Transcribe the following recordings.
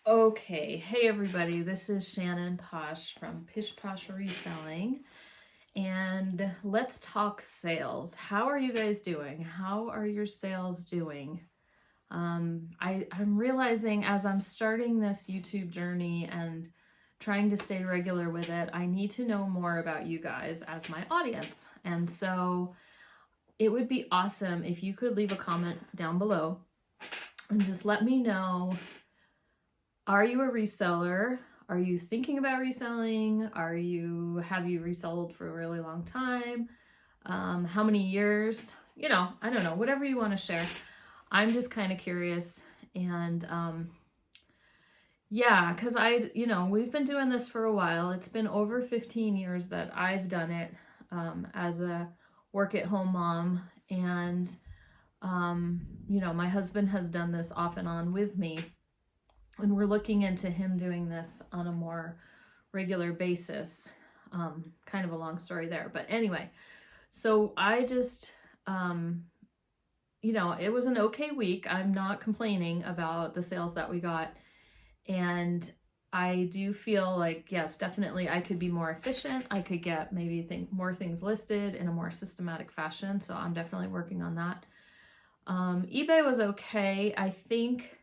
Okay, hey everybody, this is Shannon Posh from Posh Reselling, and let's talk sales. How are you guys doing? How are your sales doing? I'm realizing as I'm starting this YouTube journey and trying to stay regular with it, I need to know more about you guys as my audience. And so it would be awesome if you could leave a comment down below and just let me know. Are you a reseller? Are you thinking about reselling? Have you resold for a really long time? How many years? I don't know, whatever you want to share. I'm just kind of curious. And yeah, because we've been doing this for a while. It's been over 15 years that I've done it as a work at home mom. And, my husband has done this off and on with me. And we're looking into him doing this on a more regular basis. Kind of a long story there. But anyway, so I just, it was an okay week. I'm not complaining about the sales that we got. And I do feel like, yes, definitely I could be more efficient. I could get maybe more things listed in a more systematic fashion. So I'm definitely working on that. eBay was okay. I think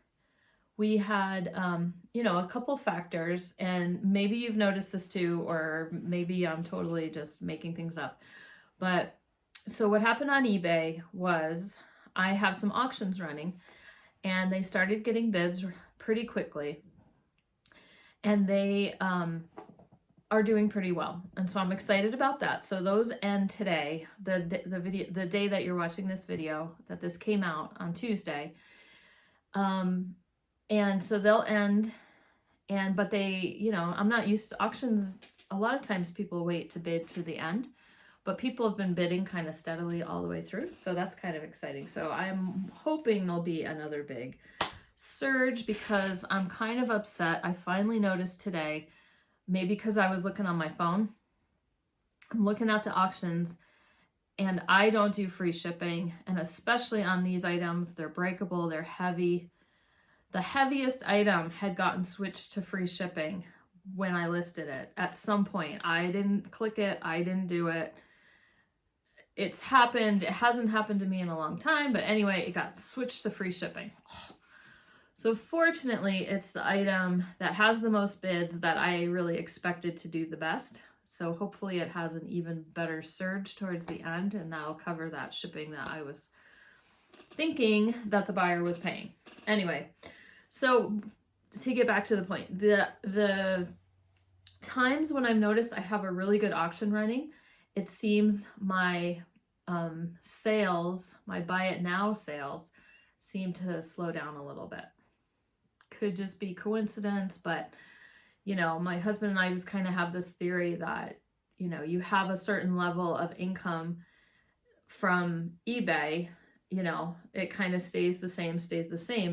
we had, a couple factors, and maybe you've noticed this too, or maybe I'm totally just making things up. But so what happened on eBay was I have some auctions running, and they started getting bids pretty quickly, and they are doing pretty well. And so I'm excited about that. So those end today, the day that you're watching this video, that this came out on Tuesday. And so they'll end, but they, I'm not used to auctions. A lot of times people wait to bid to the end, but people have been bidding kind of steadily all the way through. So that's kind of exciting. So I'm hoping there'll be another big surge, because I'm kind of upset. I finally noticed today, maybe because I was looking on my phone, I'm looking at the auctions, and I don't do free shipping. And especially on these items, they're breakable, they're heavy. The heaviest item had gotten switched to free shipping when I listed it at some point. I didn't click it. I didn't do it. It's happened. It hasn't happened to me in a long time, but anyway, it got switched to free shipping. So fortunately, it's the item that has the most bids that I really expected to do the best. So hopefully it has an even better surge towards the end, and that'll cover that shipping that I was thinking that the buyer was paying. Anyway, so to get back to the point, the times when I've noticed I have a really good auction running, it seems my sales, my buy it now sales, seem to slow down a little bit. Could just be coincidence, but my husband and I just kind of have this theory that, you have a certain level of income from eBay, it kind of stays the same.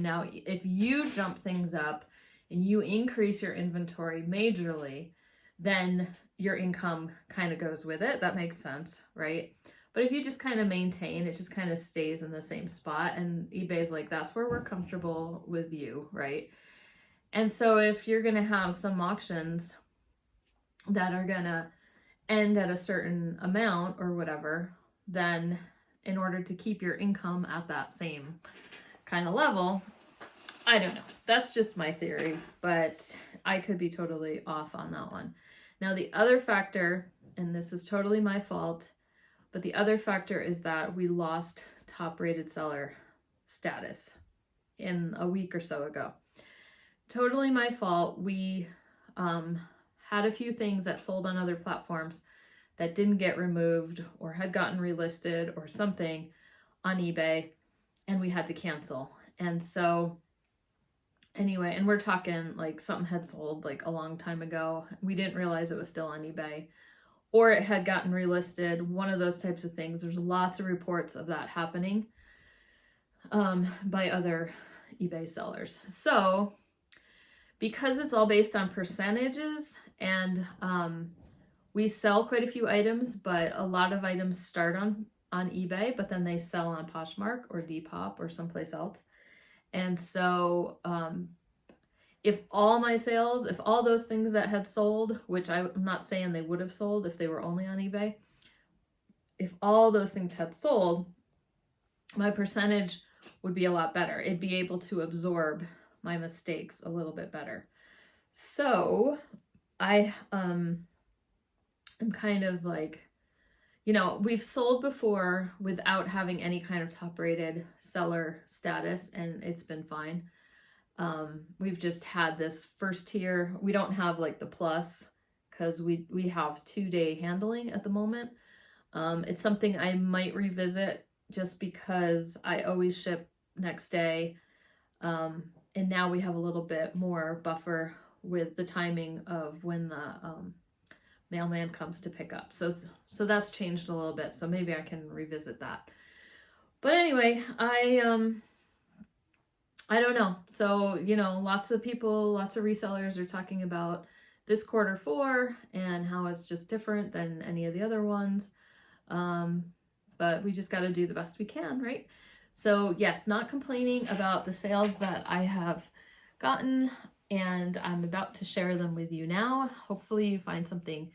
Now, if you jump things up and you increase your inventory majorly, then your income kind of goes with it. That makes sense, right? But if you just kind of maintain, it just kind of stays in the same spot. And eBay's like, that's where we're comfortable with you, right? And so if you're going to have some auctions that are going to end at a certain amount or whatever, then in order to keep your income at that same kind of level, I don't know. That's just my theory, but I could be totally off on that one. Now, the other factor, and this is totally my fault, but the other factor is that we lost top rated seller status in a week or so ago. Totally my fault. We had a few things that sold on other platforms that didn't get removed or had gotten relisted or something on eBay, and we had to cancel. And so anyway, and we're talking like something had sold like a long time ago. We didn't realize it was still on eBay, or it had gotten relisted, one of those types of things. There's lots of reports of that happening by other eBay sellers. So because it's all based on percentages, and we sell quite a few items, but a lot of items start on eBay, but then they sell on Poshmark or Depop or someplace else. And so if all my sales, if all those things that had sold, which I'm not saying they would have sold if they were only on eBay, if all those things had sold, my percentage would be a lot better. It'd be able to absorb my mistakes a little bit better. So I am kind of like, you know, we've sold before without having any kind of top rated seller status, and it's been fine. We've just had this first tier. We don't have like the plus because we have 2-day handling at the moment. It's something I might revisit just because I always ship next day. And now we have a little bit more buffer with the timing of when the mailman comes to pick up. So that's changed a little bit. So maybe I can revisit that. But anyway, I don't know. So, you know, lots of people, lots of resellers are talking about this Q4 and how it's just different than any of the other ones. But we just got to do the best we can, right? So yes, not complaining about the sales that I have gotten, and I'm about to share them with you now. Hopefully you find something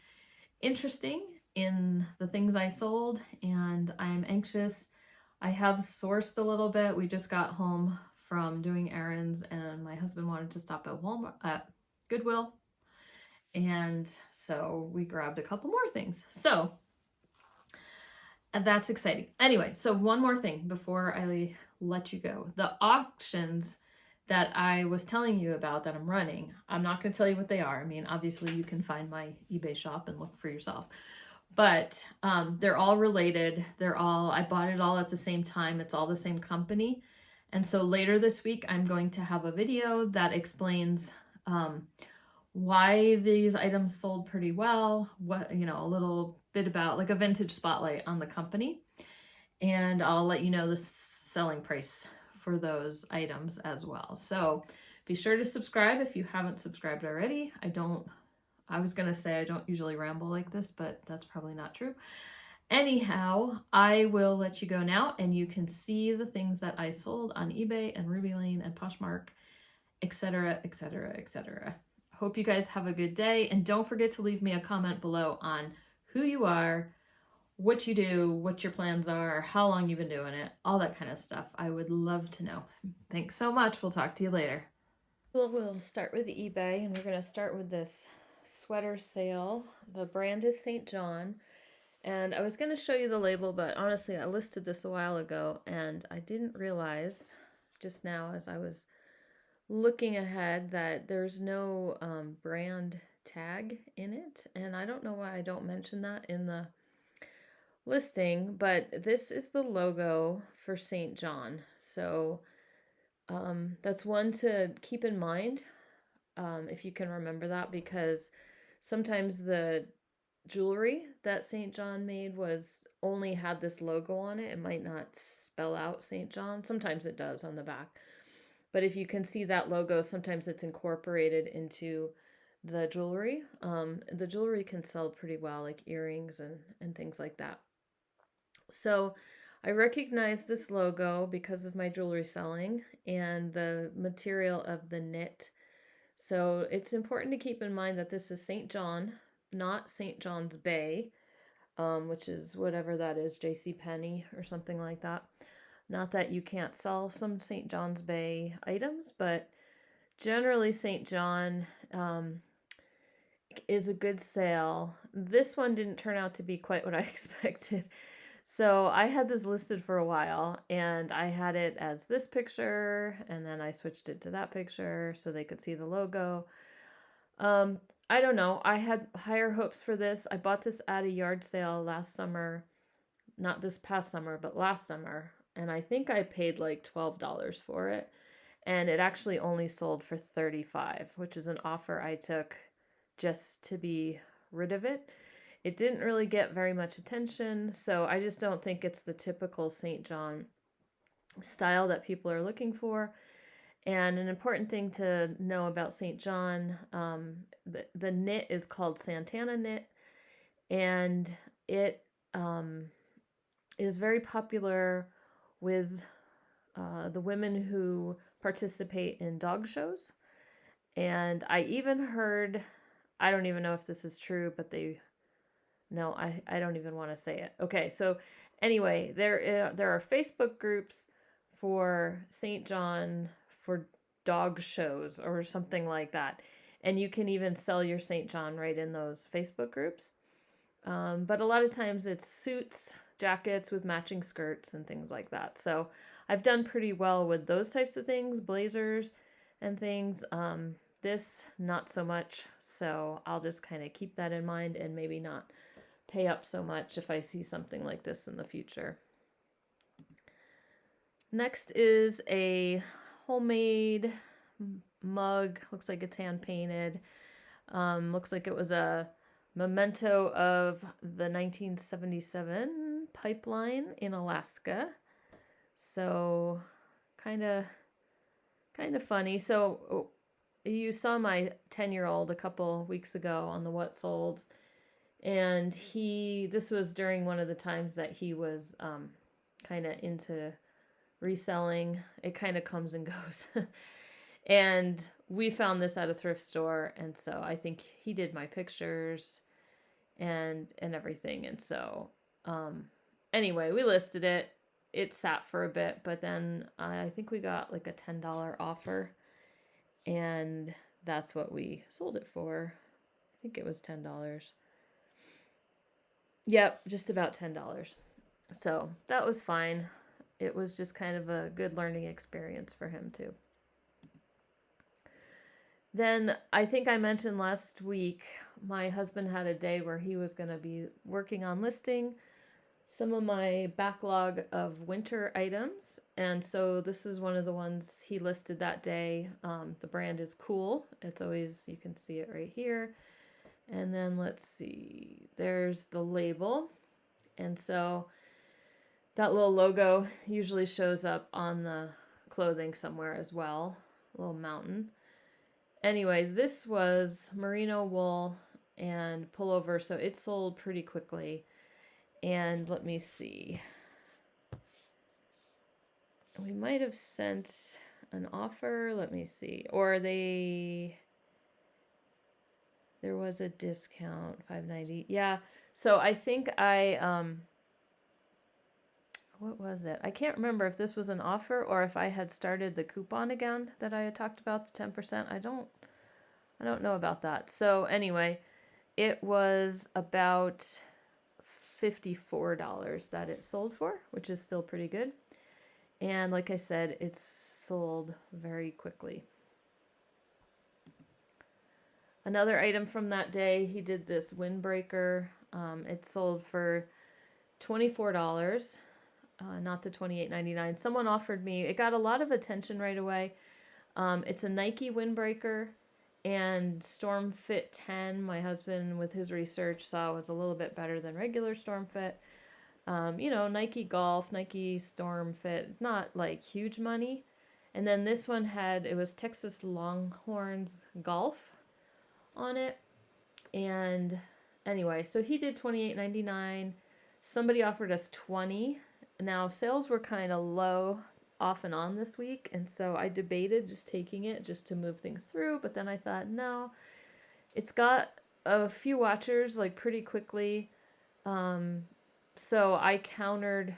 interesting in the things I sold, and I'm anxious. I have sourced a little bit. We just got home from doing errands, and my husband wanted to stop at Goodwill, and so we grabbed a couple more things. So and that's exciting. Anyway, so one more thing before I let you go. The auctions that I was telling you about that I'm running, I'm not going to tell you what they are. I mean, obviously you can find my eBay shop and look for yourself. But they're all related. I bought it all at the same time. It's all the same company. And so later this week, I'm going to have a video that explains why these items sold pretty well, what, you know, a little bit about like a vintage spotlight on the company. And I'll let you know the selling price for those items as well. So be sure to subscribe if you haven't subscribed already. I was going to say I don't usually ramble like this, but that's probably not true. Anyhow, I will let you go now, and you can see the things that I sold on eBay and Ruby Lane and Poshmark, etc., etc., etc. Hope you guys have a good day, and don't forget to leave me a comment below on who you are, what you do, what your plans are, how long you've been doing it, all that kind of stuff. I would love to know. Thanks so much. We'll talk to you later. We'll start with eBay, and we're going to start with this sweater sale. The brand is St. John, and I was going to show you the label, but honestly, I listed this a while ago, and I didn't realize just now as I was looking ahead that there's no brand tag in it, and I don't know why I don't mention that in the listing, but this is the logo for St. John. So that's one to keep in mind if you can remember that, because sometimes the jewelry that St. John made only had this logo on it. It might not spell out St. John. Sometimes it does on the back. But if you can see that logo, sometimes it's incorporated into the jewelry. The jewelry can sell pretty well, like earrings and things like that. So I recognize this logo because of my jewelry selling and the material of the knit. So it's important to keep in mind that this is St. John, not St. John's Bay, which is whatever that is, JCPenney or something like that. Not that you can't sell some St. John's Bay items, but generally St. John is a good sale. This one didn't turn out to be quite what I expected. So I had this listed for a while, and I had it as this picture, and then I switched it to that picture so they could see the logo. I don't know. I had higher hopes for this. I bought this at a yard sale last summer. Not this past summer, but last summer. And I think I paid like $12 for it. And it actually only sold for $35, which is an offer I took just to be rid of it. It didn't really get very much attention, so I just don't think it's the typical St. John style that people are looking for. And an important thing to know about St. John, the knit is called Santana knit, and it is very popular with the women who participate in dog shows. And I even heard, I don't even know if this is true, but no, I don't even want to say it. Okay, so anyway, there are Facebook groups for St. John for dog shows or something like that. And you can even sell your St. John right in those Facebook groups. But a lot of times it's suits, jackets with matching skirts and things like that. So I've done pretty well with those types of things, blazers and things. This, not so much. So I'll just kind of keep that in mind and maybe not pay up so much if I see something like this in the future. Next is a homemade mug. Looks like it's hand painted. Looks like it was a memento of the 1977 pipeline in Alaska. So kind of funny. So you saw my 10-year-old a couple weeks ago on the What Solds, and this was during one of the times that he was kind of into reselling. It kind of comes and goes. And we found this at a thrift store, and so I think he did my pictures and everything. And so anyway, we listed it. It sat for a bit, but then I think we got like a $10 offer, and that's what we sold it for. I think it was $10. Yep, just about $10. So that was fine. It was just kind of a good learning experience for him too. Then I think I mentioned last week, my husband had a day where he was going to be working on listing some of my backlog of winter items. And so this is one of the ones he listed that day. The brand is Cool. It's always, you can see it right here. And then let's see, there's the label. And so that little logo usually shows up on the clothing somewhere as well, a little mountain. Anyway, this was merino wool and pullover, so it sold pretty quickly. And let me see. We might have sent an offer. Let me see. Or there was a discount, $5.90. Yeah. So I think what was it? I can't remember if this was an offer or if I had started the coupon again that I had talked about, the 10%. I don't know about that. So anyway, it was about $54 that it sold for, which is still pretty good. And like I said, it's sold very quickly. Another item from that day, he did this windbreaker. It sold for $24. Not the $28.99. Someone offered me, it got a lot of attention right away. It's a Nike windbreaker, and Storm Fit 10, my husband with his research saw was a little bit better than regular Storm Fit. Nike Golf, Nike Storm Fit, not like huge money. And then this one it was Texas Longhorns Golf on it. And anyway, so he did $28.99. Somebody offered us $20. Now, sales were kind of low off and on this week, and so I debated just taking it just to move things through, but then I thought, no, it's got a few watchers like pretty quickly. So I countered.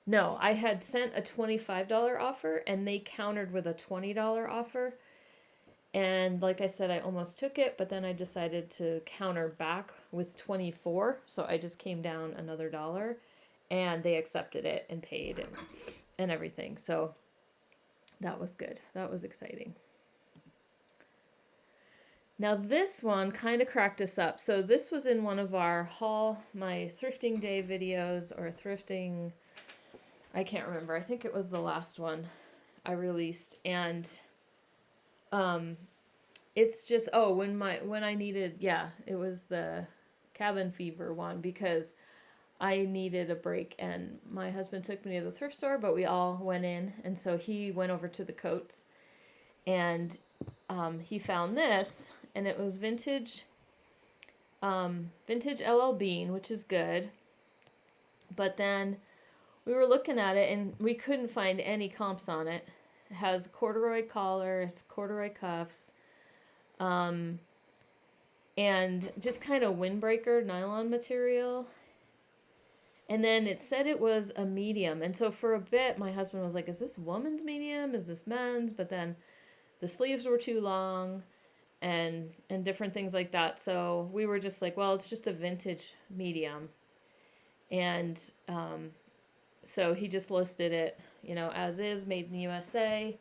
No, I had sent a $25 offer, and they countered with a $20 offer. And like I said, I almost took it, but then I decided to counter back with $24. So I just came down another $1. And they accepted it and paid and everything. So that was good. That was exciting. Now this one kind of cracked us up. So this was in one of our my thrifting day videos or thrifting, I can't remember. I think it was the last one I released. And it's just, when I needed, it was the cabin fever one, because I needed a break, and my husband took me to the thrift store, but we all went in, and so he went over to the coats, and he found this, and it was vintage LL Bean, which is good, but then we were looking at it, and we couldn't find any comps on it, It has corduroy collar, it's corduroy cuffs, um, and just kind of windbreaker nylon material. And then it said it was a medium. And so for a bit, my husband was like, is this woman's medium? Is this men's? But then the sleeves were too long and different things like that. So we were just like, well, it's just a vintage medium. And so he just listed it, as is, made in the USA.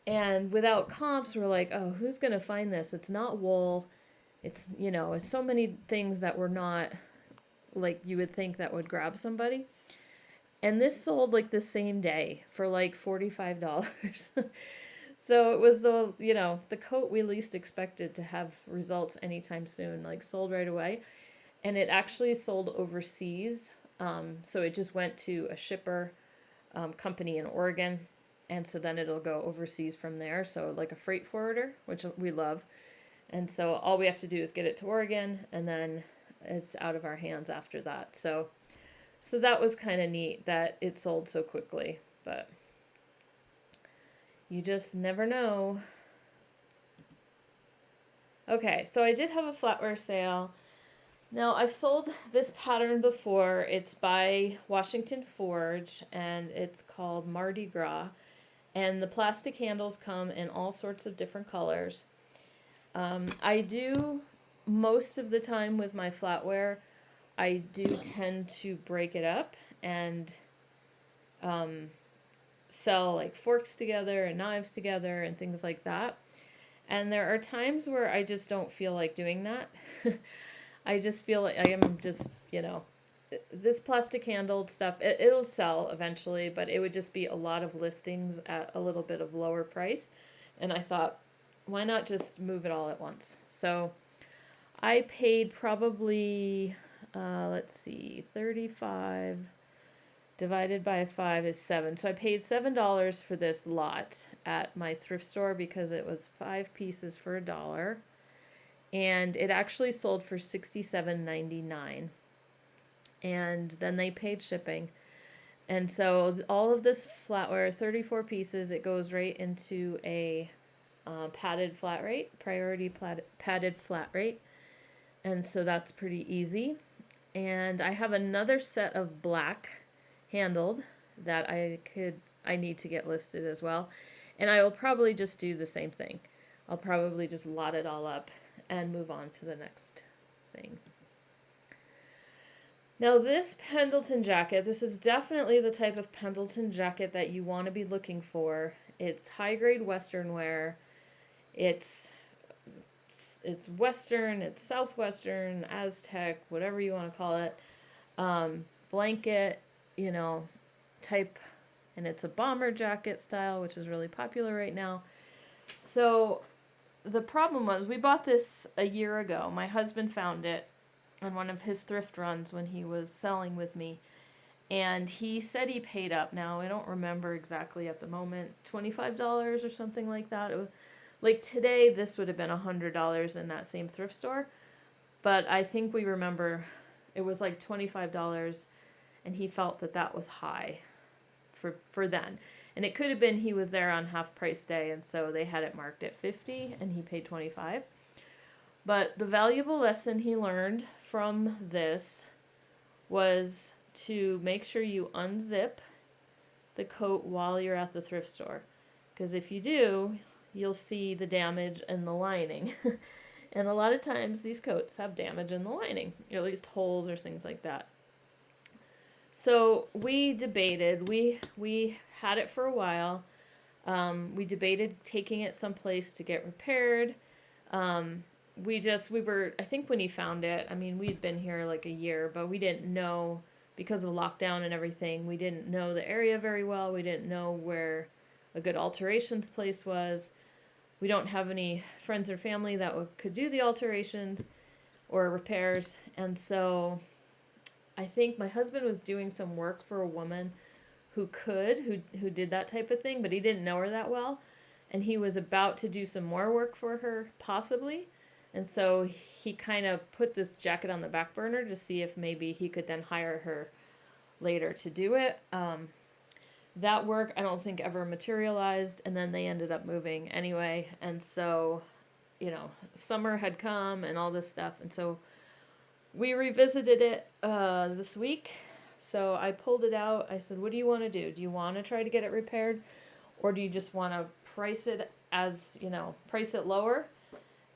And without comps, we're like, oh, who's going to find this? It's not wool. It's, it's so many things that were not like you would think that would grab somebody. And this sold like the same day for like $45. So it was the coat we least expected to have results anytime soon, like sold right away. And it actually sold overseas. So it just went to a shipper company in Oregon. And so then it'll go overseas from there. So like a freight forwarder, which we love. And so all we have to do is get it to Oregon, and then it's out of our hands after that. So that was kind of neat that it sold so quickly, but you just never know. Okay, so I did have a flatware sale. Now, I've sold this pattern before. It's by Washington Forge, and it's called Mardi Gras. And the plastic handles come in all sorts of different colors. I do, most of the time with my flatware, I do tend to break it up and sell like forks together and knives together and things like that. And there are times where I just don't feel like doing that. I just feel like I am just, this plastic handled stuff, it'll sell eventually, but it would just be a lot of listings at a little bit of lower price. And I thought, why not just move it all at once? So I paid probably, 35 divided by 5 is 7. So I paid $7 for this lot at my thrift store because it was 5 pieces for $1. And it actually sold for $67.99. And then they paid shipping. And so all of this flatware, 34 pieces, it goes right into a padded flat rate, priority padded flat rate. And so that's pretty easy. And I have another set of black handled that I need to get listed as well. And I will probably just do the same thing. I'll probably just lot it all up and move on to the next thing. Now this Pendleton jacket, this is definitely the type of Pendleton jacket that you want to be looking for. It's high-grade Western wear. It's Western, it's Southwestern, Aztec, whatever you want to call it. Blanket, type, and it's a bomber jacket style, which is really popular right now. So the problem was we bought this a year ago. My husband found it on one of his thrift runs when he was selling with me. And he said he paid up. Now, I don't remember exactly at the moment, $25 or something like that. It was, like today, this would have been $100 in that same thrift store. But I think we remember it was like $25, and he felt that was high for then. And it could have been he was there on half price day, and so they had it marked at $50, and he paid $25. But the valuable lesson he learned from this was to make sure you unzip the coat while you're at the thrift store. Because if you do, you'll see the damage in the lining. And a lot of times these coats have damage in the lining, or at least holes or things like that. So we debated, we had it for a while. We debated taking it someplace to get repaired. We were, I think when he found it, I mean, we'd been here like a year, but we didn't know, because of lockdown and everything, we didn't know the area very well. We didn't know where a good alterations place was. We don't have any friends or family that could do the alterations or repairs. And so I think my husband was doing some work for a woman who did that type of thing, but he didn't know her that well. And he was about to do some more work for her, possibly. And so he kind of put this jacket on the back burner to see if maybe he could then hire her later to do it. that work I don't think ever materialized, and then they ended up moving anyway. And so, summer had come and all this stuff, and so we revisited it this week. So I pulled it out. I said, what do you want to do? Do you want to try to get it repaired, or do you just want to price it price it lower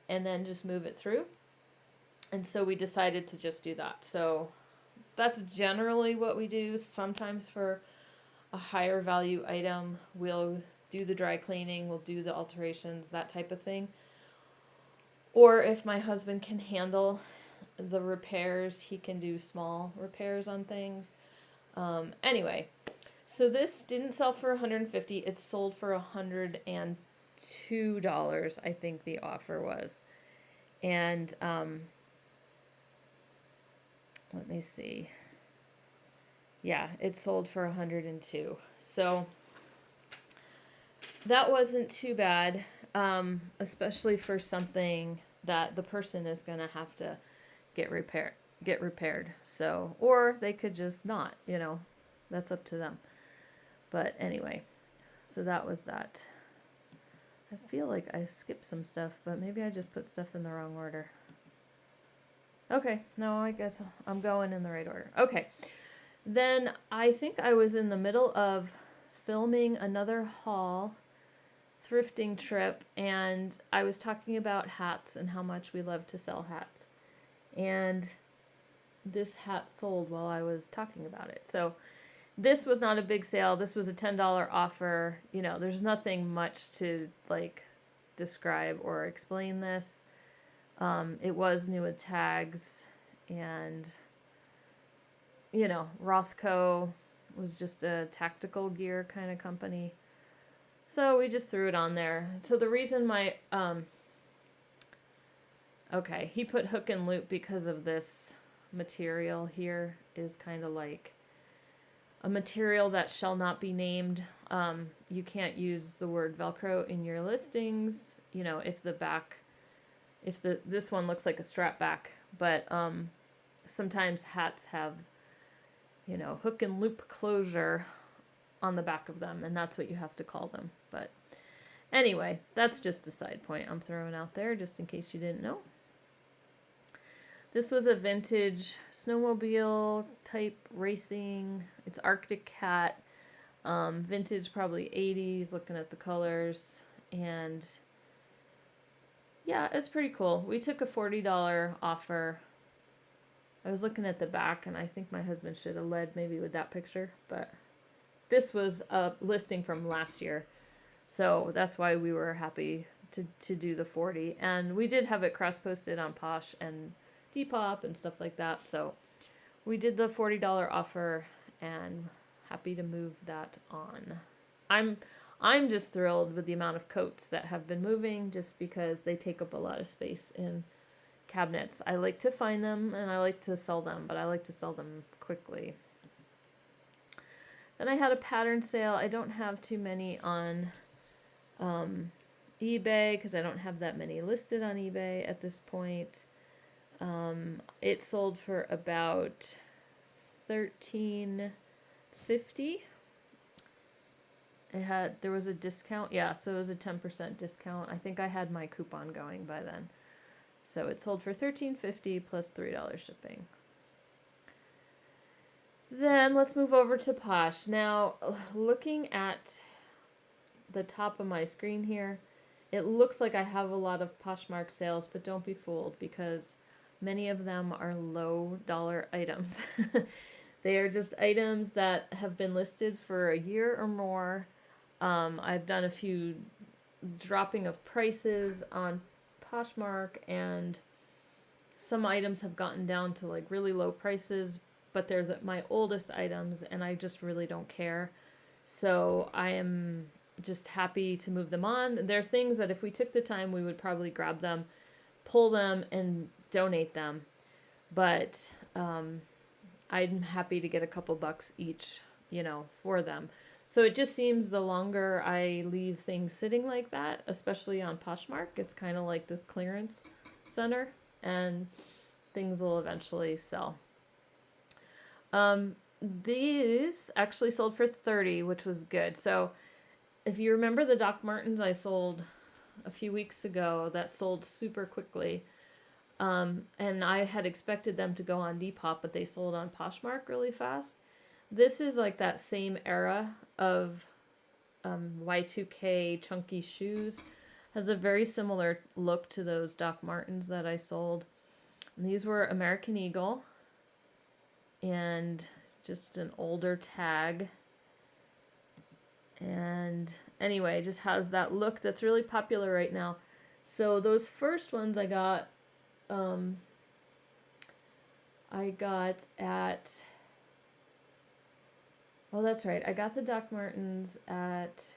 and then just move it through? And so we decided to just do that. So that's generally what we do. Sometimes for a higher value item, we'll do the dry cleaning, we'll do the alterations, that type of thing. Or if my husband can handle the repairs, he can do small repairs on things. Anyway, so this didn't sell for $150. It sold for $102, I think the offer was. And let me see. Yeah, it sold for $102. So that wasn't too bad, especially for something that the person is going to have to get repaired. So, or they could just not, that's up to them. But anyway, so that was that. I feel like I skipped some stuff, but maybe I just put stuff in the wrong order. Okay, no, I guess I'm going in the right order. Okay, then I think I was in the middle of filming another haul thrifting trip, and I was talking about hats and how much we love to sell hats. And this hat sold while I was talking about it. So this was not a big sale. This was a $10 offer. There's nothing much to describe or explain this. It was new with tags, and Rothco was just a tactical gear kind of company. So we just threw it on there. So the reason he put hook and loop because of this material here is kind of like a material that shall not be named. You can't use the word Velcro in your listings. If this one looks like a strap back, but sometimes hats have, hook and loop closure on the back of them, and that's what you have to call them. But anyway, that's just a side point I'm throwing out there just in case you didn't know. This was a vintage snowmobile type racing. It's Arctic Cat, vintage, probably 80s, looking at the colors. And yeah, it's pretty cool. We took a $40 offer. I was looking at the back, and I think my husband should have led maybe with that picture, but this was a listing from last year. So that's why we were happy to do the 40. And we did have it cross-posted on Posh and Depop and stuff like that. So we did the $40 offer, and happy to move that on. I'm just thrilled with the amount of coats that have been moving, just because they take up a lot of space in cabinets. I like to find them and I like to sell them, but I like to sell them quickly. Then I had a pattern sale. I don't have too many on eBay because I don't have that many listed on eBay at this point. It sold for about $13.50. There was a discount. Yeah, so it was a 10% discount. I think I had my coupon going by then. So it sold for $13.50 plus $3 shipping. Then let's move over to Posh. Now, looking at the top of my screen here, it looks like I have a lot of Poshmark sales, but don't be fooled because many of them are low dollar items. They are just items that have been listed for a year or more. I've done a few dropping of prices on Poshmark, and some items have gotten down to like really low prices, but they're my oldest items and I just really don't care. So I am just happy to move them on. They're things that if we took the time, we would probably grab them, pull them, and donate them. But I'm happy to get a couple bucks each, for them. So it just seems the longer I leave things sitting like that, especially on Poshmark, it's kind of like this clearance center, and things will eventually sell. these actually sold for 30, which was good. So if you remember the Doc Martens I sold a few weeks ago that sold super quickly, and I had expected them to go on Depop, but they sold on Poshmark really fast. This is like that same era of Y2K chunky shoes. Has a very similar look to those Doc Martens that I sold. And these were American Eagle and just an older tag. And anyway, just has that look that's really popular right now. So those first ones I got at, oh, that's right. I got the Doc Martens at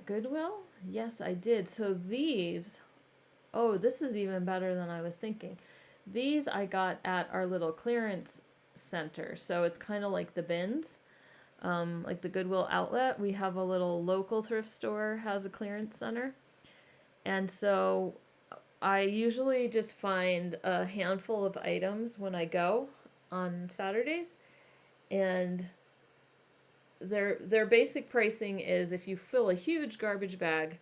Goodwill. Yes, I did. So these, oh, this is even better than I was thinking. These I got at our little clearance center. So it's kind of like the bins, like the Goodwill outlet. We have a little local thrift store, has a clearance center. And so I usually just find a handful of items when I go on Saturdays, and their basic pricing is if you fill a huge garbage bag,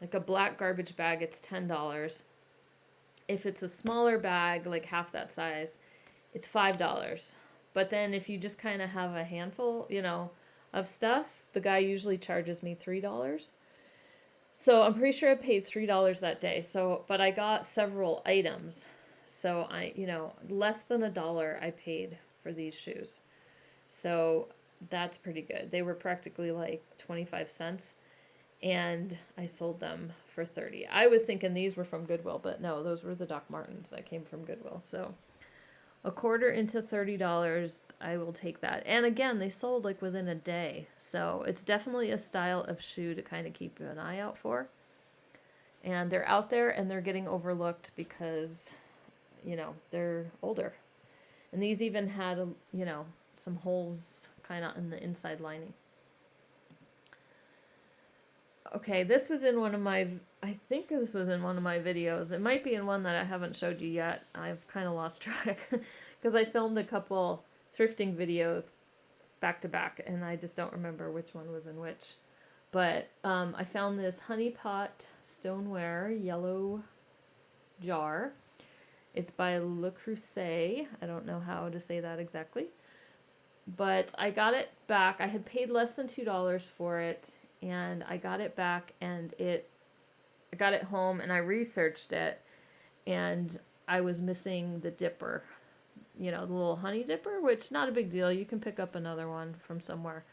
like a black garbage bag, it's $10. If it's a smaller bag, like half that size, it's $5. But then if you just kind of have a handful, of stuff, the guy usually charges me $3. So I'm pretty sure I paid $3 that day. So, but I got several items. So less than $1 I paid for these shoes. So that's pretty good. They were practically like 25 cents. And I sold them for 30. I was thinking these were from Goodwill, but no, those were the Doc Martens that came from Goodwill. So a quarter into $30, I will take that. And again, they sold like within a day. So it's definitely a style of shoe to kind of keep an eye out for. And they're out there and they're getting overlooked because, they're older. And these even had, some holes kind of in the inside lining. Okay, this was in one of my, I think this was in one of my videos. It might be in one that I haven't showed you yet. I've kind of lost track because I filmed a couple thrifting videos back to back and I just don't remember which one was in which. But I found this honey pot stoneware yellow jar. It's by Le Creuset. I don't know how to say that exactly. But I got it back. I had paid less than $2 for it. And I got it back and I got it home and I researched it and I was missing the dipper, the little honey dipper, which not a big deal. You can pick up another one from somewhere.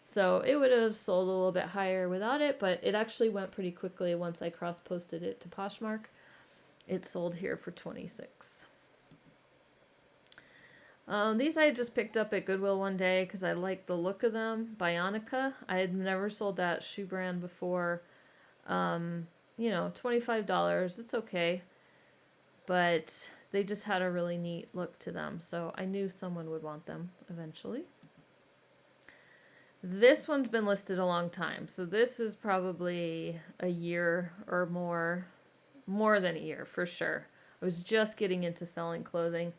So it would have sold a little bit higher without it, but it actually went pretty quickly once I cross-posted it to Poshmark. It sold here for 26. These I just picked up at Goodwill one day because I liked the look of them. Bionica. I had never sold that shoe brand before. $25. It's okay. But they just had a really neat look to them. So I knew someone would want them eventually. This one's been listed a long time. So this is probably a year or more than a year for sure. I was just getting into selling clothing.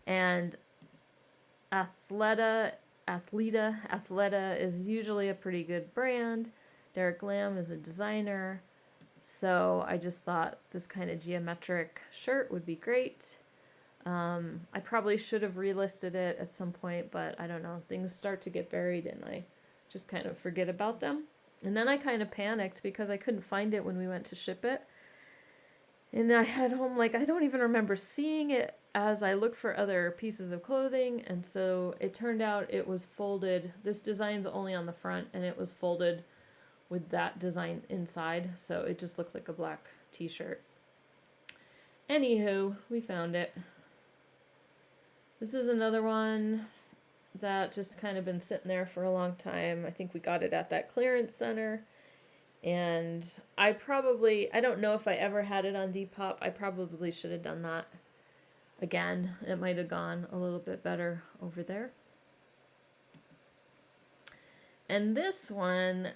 And Athleta is usually a pretty good brand. Derek Lam is a designer. So I just thought this kind of geometric shirt would be great. I probably should have relisted it at some point, but I don't know. Things start to get buried and I just kind of forget about them. And then I kind of panicked because I couldn't find it when we went to ship it. And I had home, I don't even remember seeing it as I looked for other pieces of clothing. And so it turned out it was folded. This design's only on the front and it was folded with that design inside. So it just looked like a black t-shirt. Anywho, we found it. This is another one that just kind of been sitting there for a long time. I think we got it at that clearance center. And I don't know if I ever had it on Depop. I probably should have done that again. It might have gone a little bit better over there. And this one,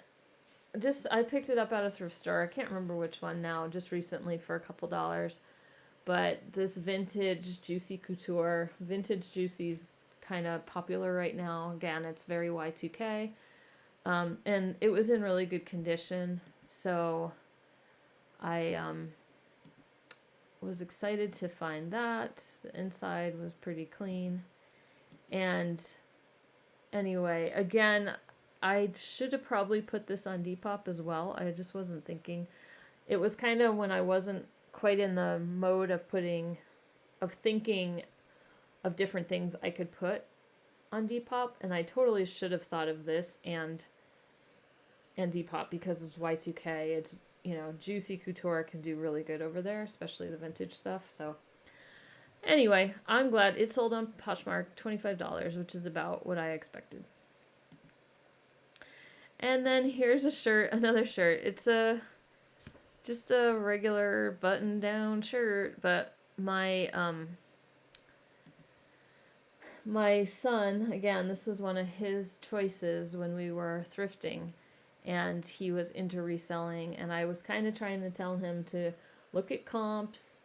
I picked it up at a thrift store. I can't remember which one now, just recently for a couple dollars. But this vintage Juicy Couture, vintage Juicy's kind of popular right now. Again, it's very Y2K. And it was in really good condition. So I was excited to find that. The inside was pretty clean. And anyway, again, I should have probably put this on Depop as well. I just wasn't thinking. It was kind of when I wasn't quite in the mode of thinking of different things I could put on Depop, and I totally should have thought of this and Depop because it's Y2K. It's, Juicy Couture can do really good over there, especially the vintage stuff. So anyway, I'm glad it sold on Poshmark, $25, which is about what I expected. And then here's a shirt, another shirt. It's just a regular button-down shirt, but my son, again, this was one of his choices when we were thrifting, and he was into reselling, and I was kind of trying to tell him to look at comps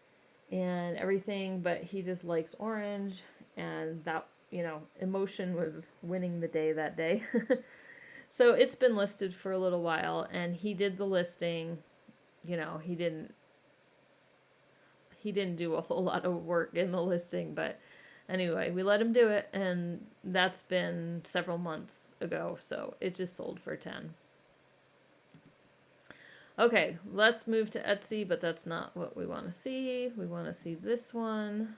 and everything, but he just likes orange, and that, emotion was winning the day that day. So it's been listed for a little while, and he did the listing. He didn't do a whole lot of work in the listing, but anyway, we let him do it, and that's been several months ago, so it just sold for 10. Okay, let's move to Etsy, but that's not what we want to see. We want to see this one.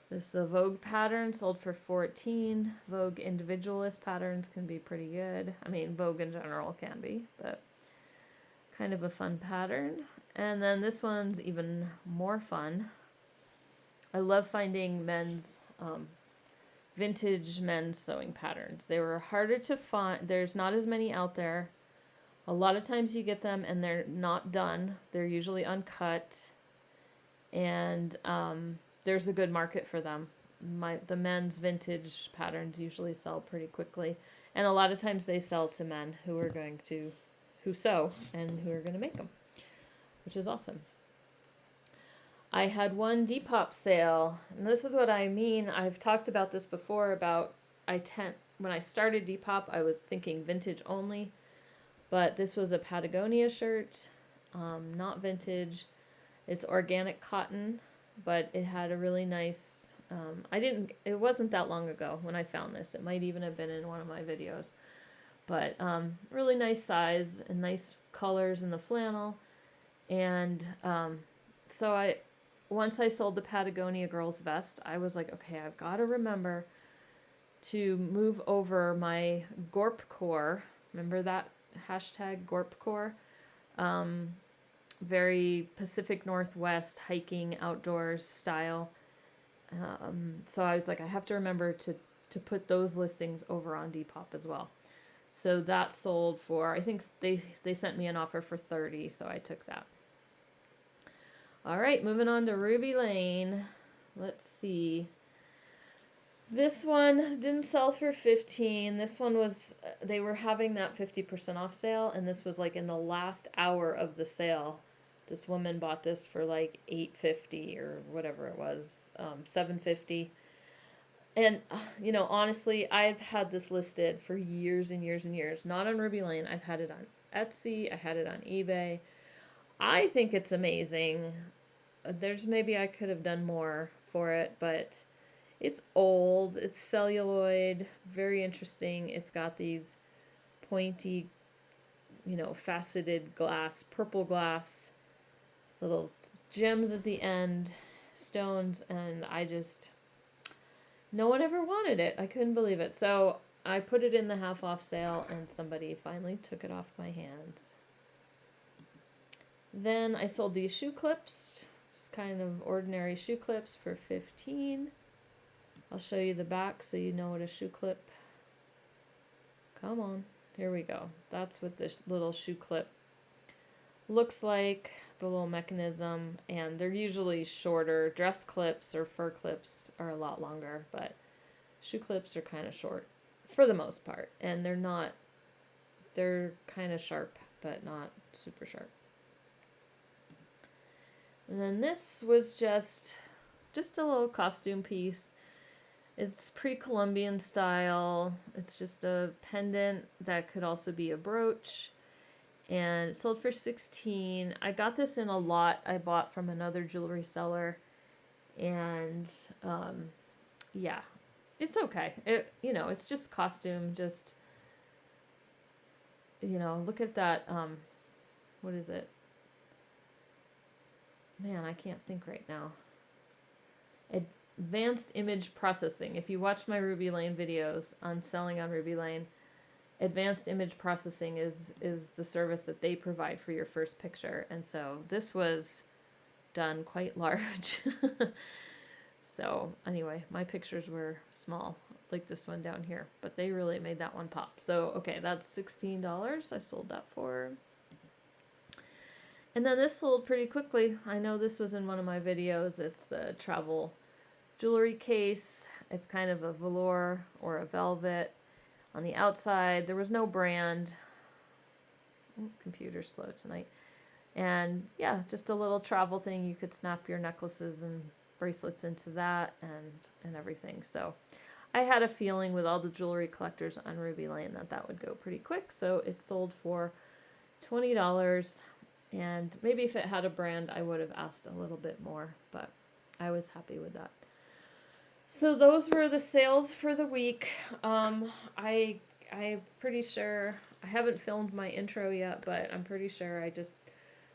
This is a Vogue pattern, sold for 14. Vogue individualist patterns can be pretty good. I mean, Vogue in general can be, but kind of a fun pattern. And then this one's even more fun. I love finding men's, vintage men's sewing patterns. They were harder to find. There's not as many out there. A lot of times you get them and they're not done. They're usually uncut. And there's a good market for them. The men's vintage patterns usually sell pretty quickly. And a lot of times they sell to men who sew and who are going to make them, which is awesome. I had one Depop sale, and this is what I mean. I've talked about this before about when I started Depop, I was thinking vintage only, but this was a Patagonia shirt, not vintage. It's organic cotton, but it had a really nice, it wasn't that long ago when I found this. It might even have been in one of my videos. But really nice size and nice colors in the flannel. And so once I sold the Patagonia girls vest, I was like, okay, I've got to remember to move over my Gorpcore. Remember that hashtag Gorpcore? Very Pacific Northwest hiking outdoors style. So I was like, I have to remember to put those listings over on Depop as well. So that sold for, I think they sent me an offer for 30, so I took that. All right, moving on to Ruby Lane. Let's see. This one didn't sell for 15. This one was, they were having that 50% off sale, and this was like in the last hour of the sale. This woman bought this for like $8.50 or whatever it was, $7.50. And, honestly, I've had this listed for years and years and years. Not on Ruby Lane. I've had it on Etsy. I had it on eBay. I think it's amazing. Maybe I could have done more for it, but it's old. It's celluloid. Very interesting. It's got these pointy, faceted glass, purple glass, little gems at the end, stones, and no one ever wanted it. I couldn't believe it. So I put it in the half off sale, and somebody finally took it off my hands. Then I sold these shoe clips, just kind of ordinary shoe clips, for 15. I'll show you the back so you know what a shoe clip. Come on, here we go. That's what this little shoe clip looks like, the little mechanism, and they're usually shorter. Dress clips or fur clips are a lot longer, but shoe clips are kind of short for the most part, and they're kind of sharp, but not super sharp. And then this was just a little costume piece. It's pre-Columbian style. It's just a pendant that could also be a brooch. And it sold for $16. I got this in a lot I bought from another jewelry seller. And yeah, it's okay. It's just costume, just, look at that. What is it? Man, I can't think right now. Advanced image processing. If you watch my Ruby Lane videos on selling on Ruby Lane, advanced image processing is the service that they provide for your first picture. And so this was done quite large. So anyway, my pictures were small, like this one down here, but they really made that one pop. So, okay, that's $16 I sold that for. And then this sold pretty quickly. I know this was in one of my videos. It's the travel jewelry case. It's kind of a velour or a velvet. On the outside, there was no brand. Oh, computer's slow tonight. And yeah, just a little travel thing. You could snap your necklaces and bracelets into that and everything. So I had a feeling with all the jewelry collectors on Ruby Lane that would go pretty quick. So it sold for $20. And maybe if it had a brand, I would have asked a little bit more, but I was happy with that. So those were the sales for the week. I'm pretty sure, I haven't filmed my intro yet, but I'm pretty sure I just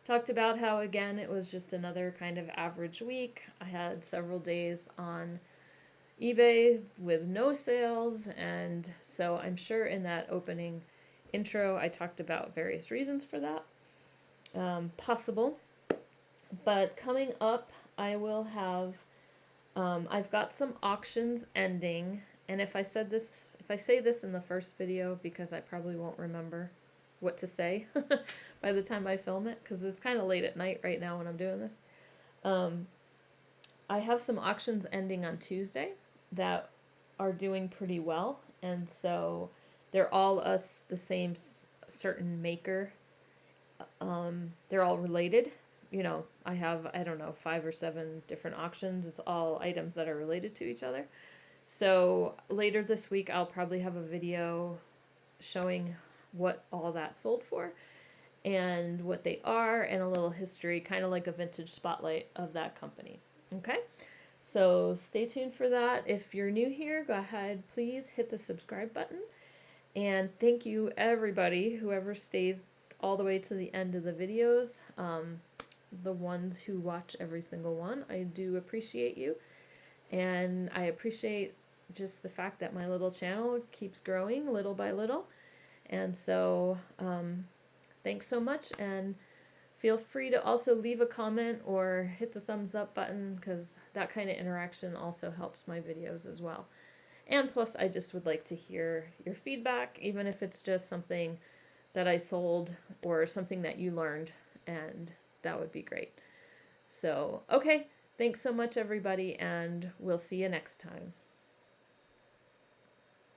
talked about how, again, it was just another kind of average week. I had several days on eBay with no sales, and so I'm sure in that opening intro I talked about various reasons for that. Possible. But coming up, I will have, I've got some auctions ending, and if I say this in the first video, because I probably won't remember what to say by the time I film it, because it's kind of late at night right now when I'm doing this. I have some auctions ending on Tuesday that are doing pretty well, and so they're all the same certain maker. They're all related. I have, I don't know, 5 or 7 different auctions. It's all items that are related to each other. So later this week, I'll probably have a video showing what all that sold for and what they are, and a little history, kind of like a vintage spotlight of that company. Okay, so stay tuned for that. If you're new here, go ahead, please hit the subscribe button. And thank you, everybody, whoever stays all the way to the end of the videos. The ones who watch every single one, I do appreciate you. And I appreciate just the fact that my little channel keeps growing little by little. And so thanks so much, and feel free to also leave a comment or hit the thumbs up button, because that kind of interaction also helps my videos as well. And plus, I just would like to hear your feedback, even if it's just something that I sold or something that you learned, and that would be great. So, okay, thanks so much, everybody, and we'll see you next time.